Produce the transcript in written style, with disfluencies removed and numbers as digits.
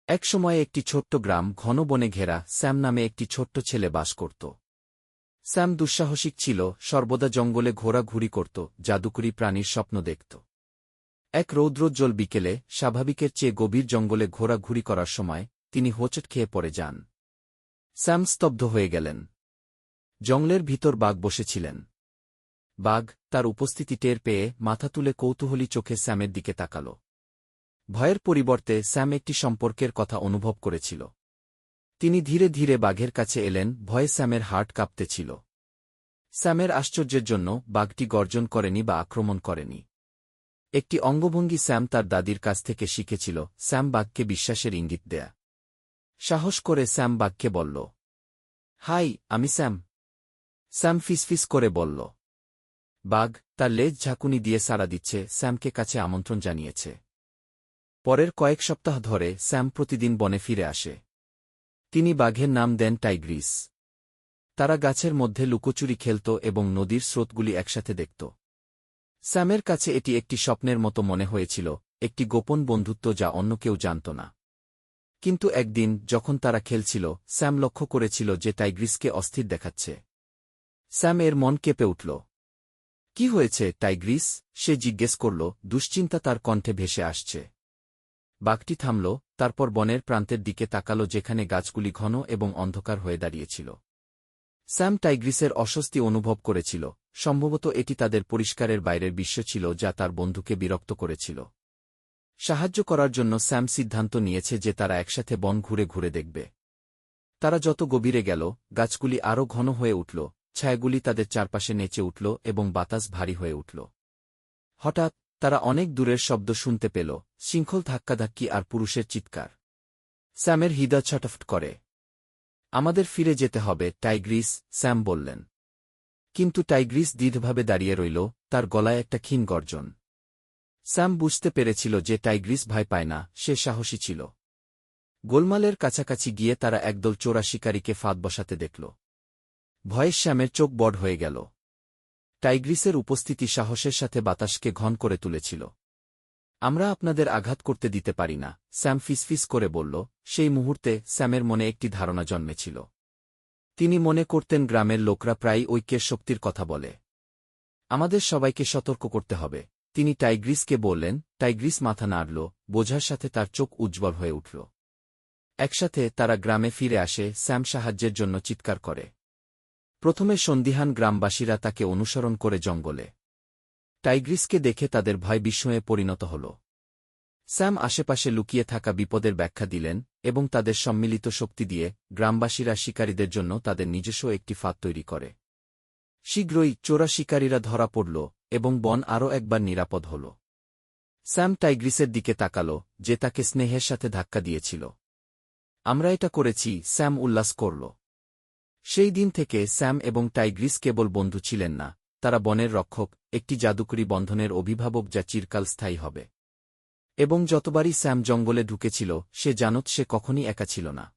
এক সময়ে একটি ছোট্ট গ্রাম ঘন বনে ঘেরা স্যাম নামে একটি ছোট্ট ছেলে বাস করত। স্যাম দুঃসাহসিক ছিল, সর্বদা জঙ্গলে ঘোরাঘুরি করত, জাদুকরী প্রাণীর স্বপ্ন দেখত। এক রৌদ্রোজ্জ্বল বিকেলে স্বাভাবিকের চেয়ে গভীর জঙ্গলে ঘোরাঘুরি করার সময় তিনি হোঁচট খেয়ে পড়ে যান। স্যাম স্তব্ধ হয়ে গেলেন। জঙ্গলের ভিতর বাঘ বসেছিলেন। বাঘ তার উপস্থিতি টের পেয়ে মাথা তুলে কৌতূহলী চোখে স্যামের দিকে তাকাল। ভয়ের পরিবর্তে স্যাম একটি সম্পর্কের কথা অনুভব করেছিল। তিনি ধীরে ধীরে বাঘের কাছে এলেন, ভয়ে স্যামের হার্ট কাঁপতেছিল। স্যামের আশ্চর্যের জন্য বাঘটি গর্জন করেনি বা আক্রমণ করেনি। একটি অঙ্গভঙ্গি স্যাম তার দাদির কাছ থেকে শিখেছিল, স্যাম বাঘকে বিশ্বাসের ইঙ্গিত দেয়া। সাহস করে স্যাম বাঘকে বলল, হাই, আমি স্যাম। স্যাম ফিসফিস করে বলল। বাঘ তার লেজ ঝাঁকুনি দিয়ে সাড়া দিচ্ছে, স্যামকে কাছে আমন্ত্রণ জানিয়েছে। পরের কয়েক সপ্তাহ ধরে স্যাম প্রতিদিন বনে ফিরে আসে। তিনি বাঘের নাম দেন টাইগ্রিস। তারা গাছের মধ্যে লুকোচুরি খেলত এবং নদীর স্রোতগুলি একসাথে দেখত। স্যামের কাছে এটি একটি স্বপ্নের মতো মনে হয়েছিল, একটি গোপন বন্ধুত্ব যা অন্য কেউ জানত না। কিন্তু একদিন যখন তারা খেলছিল, স্যাম লক্ষ্য করেছিল যে টাইগ্রিসকে অস্থির দেখাচ্ছে। স্যাম এর মন কেঁপে উঠল। কি হয়েছে টাইগ্রিস, সে জিজ্ঞেস করল, দুশ্চিন্তা তার কণ্ঠে ভেসে আসছে। বাঘটি থামল, তারপর বনের প্রান্তের দিকে তাকাল যেখানে গাছগুলি ঘন এবং অন্ধকার হয়ে দাঁড়িয়েছিল। স্যাম টাইগ্রিসের অস্বস্তি অনুভব করেছিল, সম্ভবত এটি তাদের পরিষ্কারের বাইরের বিশ্ব ছিল যা তার বন্ধুকে বিরক্ত করেছিল। সাহায্য করার জন্য স্যাম সিদ্ধান্ত নিয়েছে যে তারা একসাথে বন ঘুরে ঘুরে দেখবে। তারা যত গভীরে গেল, গাছগুলি আরও ঘন হয়ে উঠল, ছায়াগুলি তাদের চারপাশে নেচে উঠল এবং বাতাস ভারী হয়ে উঠল। হঠাৎ তারা অনেক দূরের শব্দ শুনতে পেল, শৃঙ্খল ধাক্কাধাক্কি আর পুরুষের চিৎকার। স্যামের হৃদয় ছটফট করে। আমাদের ফিরে যেতে হবে টাইগ্রিস, স্যাম বললেন। কিন্তু টাইগ্রিস দৃঢ়ভাবে দাঁড়িয়ে রইল, তার গলায় একটা ক্ষীণ গর্জন। স্যাম বুঝতে পেরেছিল যে টাইগ্রিস ভয় পায় না, সে সাহসী ছিল। গোলমালের কাছাকাছি গিয়ে তারা একদল চোরা শিকারীকে ফাঁদ বসাতে দেখল। ভয়ে স্যামের চোখ বড় হয়ে গেল। টাইগ্রিসের উপস্থিতি সাহসের সাথে বাতাসকে ঘন করে তুলেছিল। আমরা আপনাদের আঘাত করতে দিতে পারি না, স্যাম ফিসফিস করে বলল। সেই মুহূর্তে স্যামের মনে একটি ধারণা জন্মেছিল। তিনি মনে করতেন গ্রামের লোকরা প্রায়ই ঐক্যের শক্তির কথা বলে। আমাদের সবাইকে সতর্ক করতে হবে। তিনি টাইগ্রিসকে বললেন। টাইগ্রিস মাথা নাড়ল, বোঝার সাথে তার চোখ উজ্জ্বল হয়ে উঠল। একসাথে তারা গ্রামে ফিরে আসে, স্যাম সাহায্যের জন্য চিৎকার করে। প্রথমে সন্দিহান গ্রামবাসীরা তাকে অনুসরণ করে জঙ্গলে। টাইগ্রিসকে দেখে তাদের ভয় বিস্ময়ে পরিণত হল। স্যাম আশেপাশে লুকিয়ে থাকা বিপদের ব্যাখ্যা দিলেন এবং তাদের সম্মিলিত শক্তি দিয়ে গ্রামবাসীরা শিকারীদের জন্য তাদের নিজস্ব একটি ফাঁদ তৈরি করে। শীঘ্রই চোরা শিকারীরা ধরা পড়ল এবং বন আরও একবার নিরাপদ হল। স্যাম টাইগ্রিসের দিকে তাকাল, যে তাকে স্নেহের সাথে ধাক্কা দিয়েছিল। আমরা এটা করেছি, স্যাম উল্লাস করল। সেই দিন থেকে স্যাম এবং টাইগ্রিস কেবল বন্ধু ছিলেন না, তারা বনের রক্ষক, একটি জাদুকরী বন্ধনের অভিভাবক যা চিরকাল স্থায়ী হবে। এবং যতবারই স্যাম জঙ্গলে ঢুকেছিল, সে জানত সে কখনই একা ছিল না।